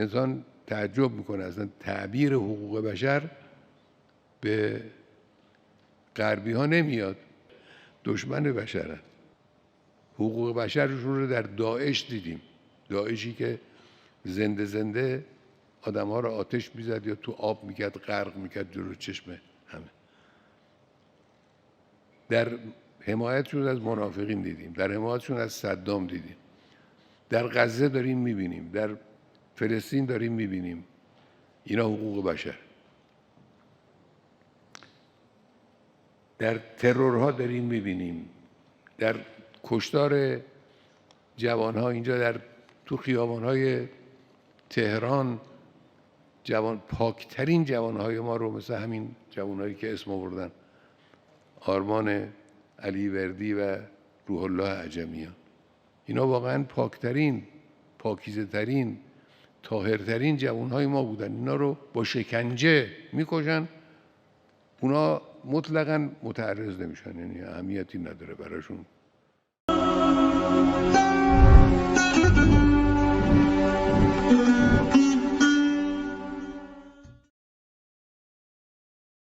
انسان تعجب میکنه اصلا تعبیر حقوق بشر به غربی ها نمیاد. دشمن بشرن. حقوق بشرشون رو در داعش دیدیم. داعشی که زنده زنده آدم ها رو آتش میزد یا تو آب میکرد، غرق میکرد جلو چشم همه. در حمایتشون از منافقین دیدیم، در حمایتشون از صدام دیدیم، در غزه داریم میبینیم، در فلسطین داریم میبینیم. اینا حقوق بشر. در ترورها داریم میبینیم، در کشتار جوانها اینجا تو خیابانهای تهران، پاکترین جوانهای ما رو مثل همین جوانهایی که اسم آوردن، آرمان علی وردی و روح الله عجمیان، اینا واقعا پاکترین، پاکیزه ترین، طاهرترین جوانهای ما بودن. اینا رو با شکنجه میکشن، اونا مطلقاً متعرض نمیشن، یعنی اهمیتی نداره براشون